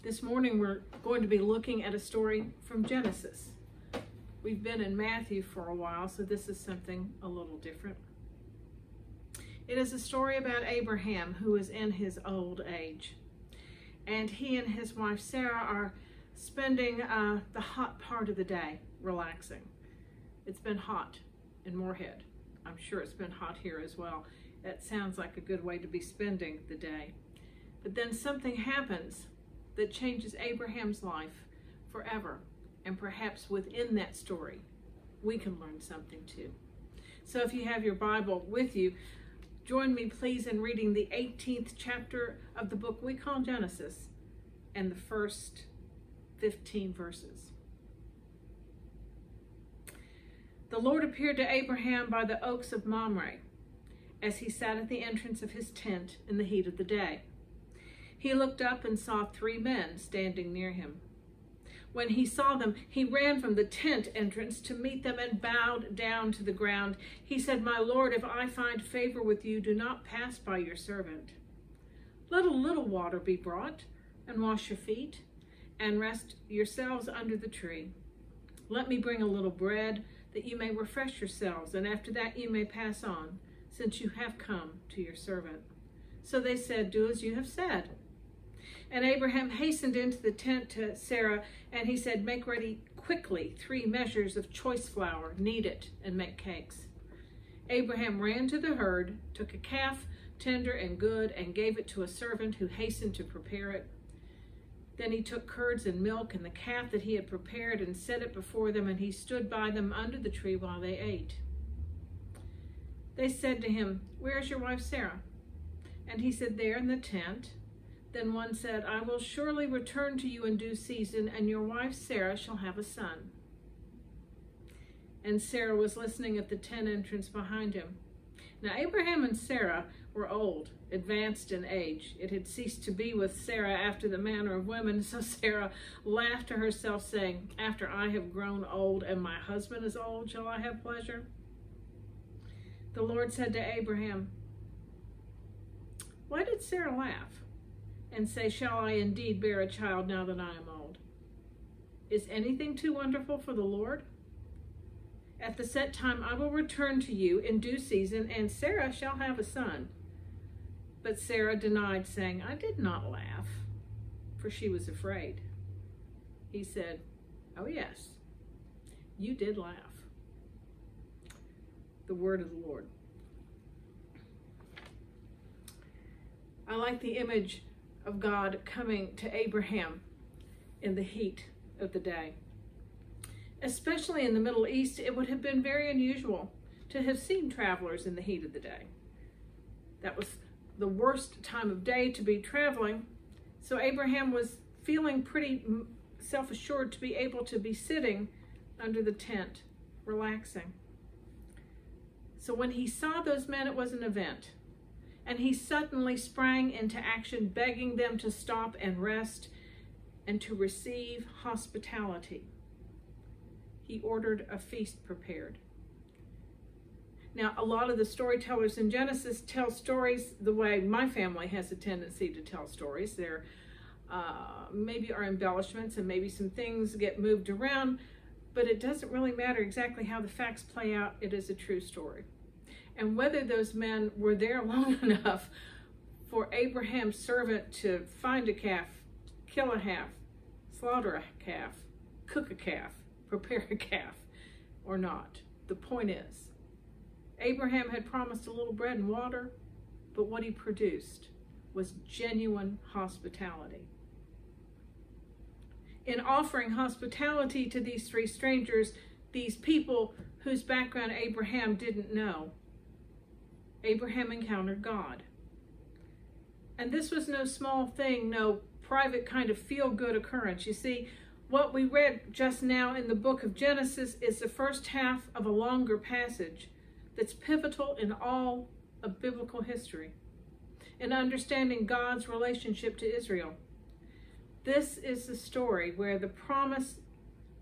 This morning we're going to be looking at a story from Genesis. We've been in Matthew for a while, so this is something a little different. It is a story about Abraham, who is in his old age. And he and his wife Sarah are spending the hot part of the day relaxing. It's been hot in Moorhead. I'm sure it's been hot here as well. That sounds like a good way to be spending the day. But then something happens that changes Abraham's life forever. And perhaps within that story, we can learn something too. So if you have your Bible with you, join me please in reading the 18th chapter of the book we call Genesis and the first 15 verses. The Lord appeared to Abraham by the oaks of Mamre as he sat at the entrance of his tent in the heat of the day. He looked up and saw 3 men standing near him. When he saw them, he ran from the tent entrance to meet them and bowed down to the ground. He said, "My Lord, if I find favor with you, do not pass by your servant. Let a little water be brought, and wash your feet, and rest yourselves under the tree. Let me bring a little bread, that you may refresh yourselves, and after that you may pass on, since you have come to your servant." So they said, "Do as you have said." And Abraham hastened into the tent to Sarah, and he said, "Make ready quickly 3 measures of choice flour, knead it, and make cakes." Abraham ran to the herd, took a calf, tender and good, and gave it to a servant who hastened to prepare it. Then he took curds and milk and the calf that he had prepared and set it before them, and he stood by them under the tree while they ate. They said to him, "Where is your wife Sarah?" And he said, "There in the tent." Then one said, "I will surely return to you in due season, and your wife Sarah shall have a son." And Sarah was listening at the tent entrance behind him. Now Abraham and Sarah were old, advanced in age. It had ceased to be with Sarah after the manner of women, so Sarah laughed to herself, saying, "After I have grown old and my husband is old, shall I have pleasure?" The Lord said to Abraham, "Why did Sarah laugh and say, 'Shall I indeed bear a child now that I am old?' Is anything too wonderful for the Lord? At the set time I will return to you in due season, and Sarah shall have a son." But Sarah denied, saying, "I did not laugh," for she was afraid. He said, "Oh yes, you did laugh." The word of the Lord. I like the image of God coming to Abraham in the heat of the day. Especially in the Middle East, it would have been very unusual to have seen travelers in the heat of the day. That was the worst time of day to be traveling, so Abraham was feeling pretty self-assured to be able to be sitting under the tent, relaxing. So when he saw those men, it was an event. And he suddenly sprang into action, begging them to stop and rest and to receive hospitality. He ordered a feast prepared. Now, a lot of the storytellers in Genesis tell stories the way my family has a tendency to tell stories. There maybe are embellishments and maybe some things get moved around, but it doesn't really matter exactly how the facts play out. It is a true story. And whether those men were there long enough for Abraham's servant to find a calf, kill a calf, slaughter a calf, cook a calf, prepare a calf, or not, the point is, Abraham had promised a little bread and water, but what he produced was genuine hospitality. In offering hospitality to these 3 strangers, these people whose background Abraham didn't know, Abraham encountered God. And this was no small thing, no private kind of feel-good occurrence. You see, what we read just now in the book of Genesis is the first half of a longer passage that's pivotal in all of biblical history, in understanding God's relationship to Israel. This is the story where the promise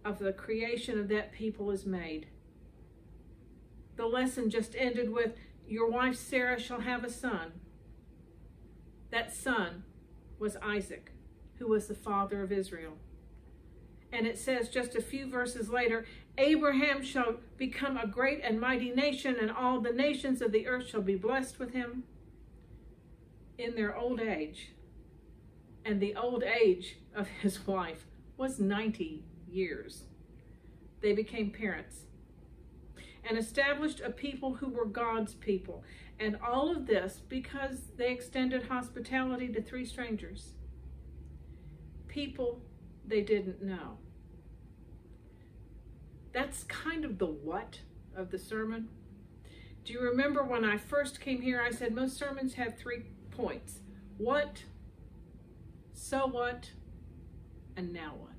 of the creation of that people is made. The lesson just ended with, "Your wife Sarah shall have a son." That son was Isaac. who was the father of Israel. And it says just a few verses later, Abraham shall become a great and mighty nation, and all the nations of the earth shall be blessed with him. In their old age, and the old age of his wife was 90 years, they became parents and established a people who were God's people. And all of this because they extended hospitality to 3 strangers, people they didn't know. That's kind of the what of the sermon. Do you remember when I first came here, I said most sermons have 3 points. What, so what, and now what?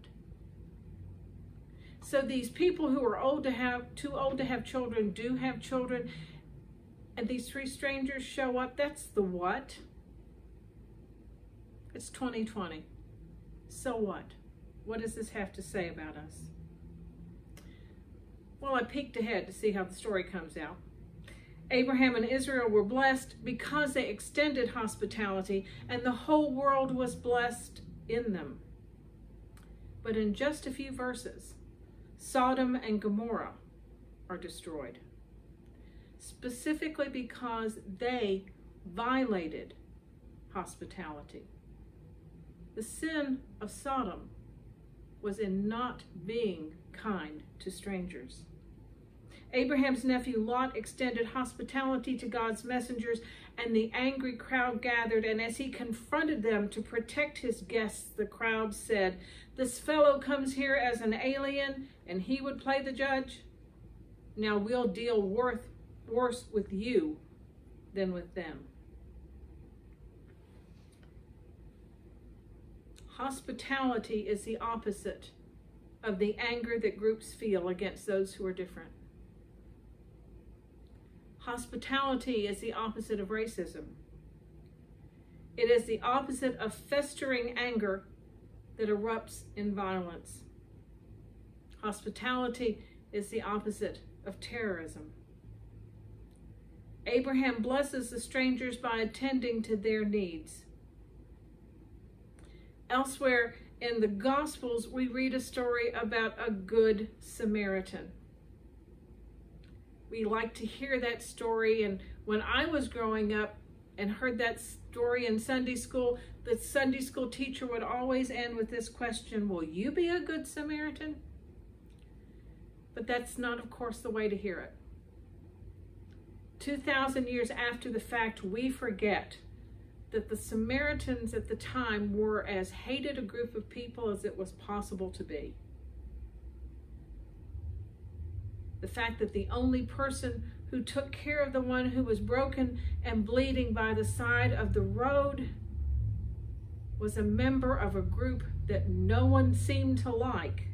So these people who are too old to have children do have children, and these 3 strangers show up. That's the what. It's 2020. So what? What does this have to say about us? Well, I peeked ahead to see how the story comes out. Abraham and Israel were blessed because they extended hospitality, and the whole world was blessed in them. But in just a few verses, Sodom and Gomorrah are destroyed, specifically because they violated hospitality. The sin of Sodom was in not being kind to strangers. Abraham's nephew Lot extended hospitality to God's messengers, and the angry crowd gathered, and as he confronted them to protect his guests, the crowd said, "This fellow comes here as an alien, and he would play the judge? Now we'll deal worse with you than with them." Hospitality is the opposite of the anger that groups feel against those who are different. Hospitality is the opposite of racism. It is the opposite of festering anger that erupts in violence. Hospitality is the opposite of terrorism. Abraham blesses the strangers by attending to their needs. Elsewhere in the Gospels, we read a story about a good Samaritan. We like to hear that story, and when I was growing up and heard that story in Sunday school, the Sunday school teacher would always end with this question, "Will you be a good Samaritan?" But that's not, of course, the way to hear it. 2,000 years after the fact, we forget that the Samaritans at the time were as hated a group of people as it was possible to be. The fact that the only person who took care of the one who was broken and bleeding by the side of the road was a member of a group that no one seemed to like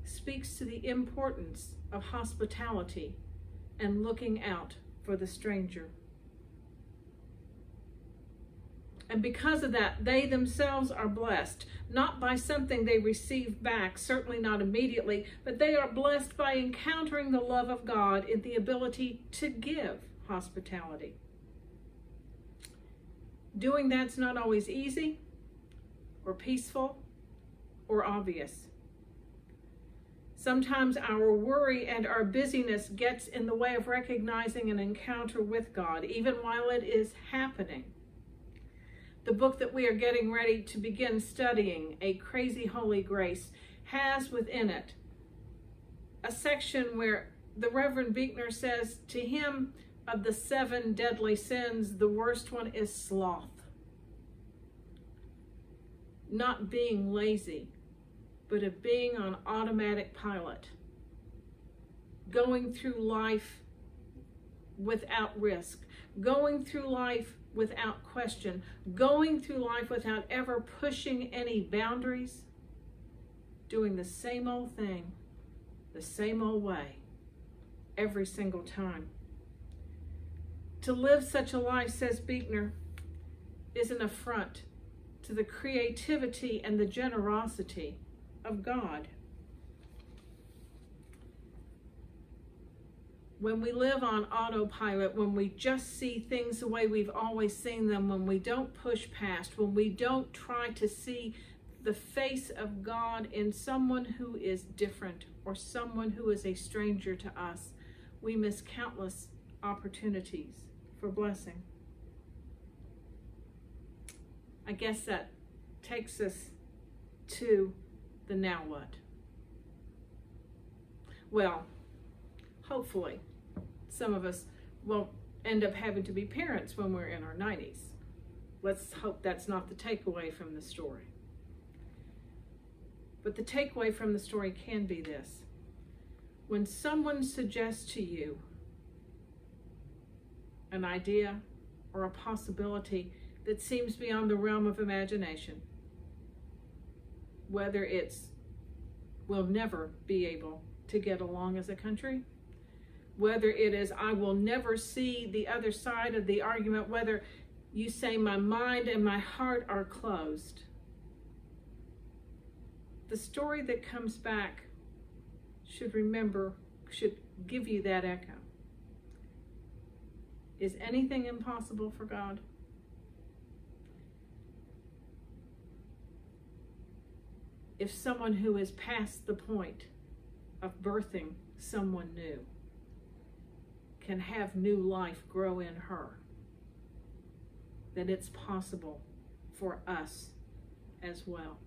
speaks to the importance of hospitality and looking out for the stranger. And because of that, they themselves are blessed, not by something they receive back, certainly not immediately, but they are blessed by encountering the love of God in the ability to give hospitality. Doing that's not always easy or peaceful or obvious. Sometimes our worry and our busyness gets in the way of recognizing an encounter with God, even while it is happening. The book that we are getting ready to begin studying, A Crazy Holy Grace, has within it a section where the Reverend Buechner says to him, of the 7 deadly sins, the worst one is sloth. Not being lazy, but of being on automatic pilot. Going through life without risk. Going through life without question, going through life without ever pushing any boundaries, doing the same old thing, the same old way, every single time. To live such a life, says Buechner, is an affront to the creativity and the generosity of God. when we live on autopilot, when we just see things the way we've always seen them, when we don't push past, when we don't try to see the face of God in someone who is different or someone who is a stranger to us, we miss countless opportunities for blessing. I guess that takes us to the now what? Well, hopefully some of us won't end up having to be parents when we're in our 90s. Let's hope that's not the takeaway from the story. But the takeaway from the story can be this. When someone suggests to you an idea or a possibility that seems beyond the realm of imagination, whether it's we'll never be able to get along as a country, whether it is I will never see the other side of the argument, whether you say my mind and my heart are closed, the story that comes back should give you that echo. Is anything impossible for God? If someone who is past the point of birthing someone new can have new life grow in her, then it's possible for us as well.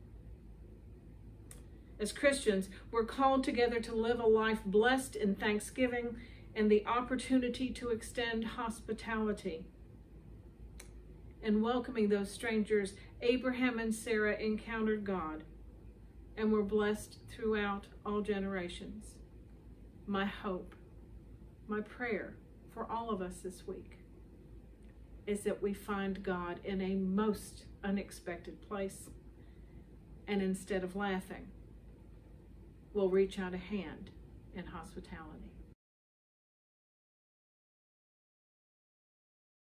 As Christians, we're called together to live a life blessed in thanksgiving and the opportunity to extend hospitality. In welcoming those strangers, Abraham and Sarah encountered God and were blessed throughout all generations. My hope, my prayer for all of us this week is that we find God in a most unexpected place, and instead of laughing, we'll reach out a hand in hospitality.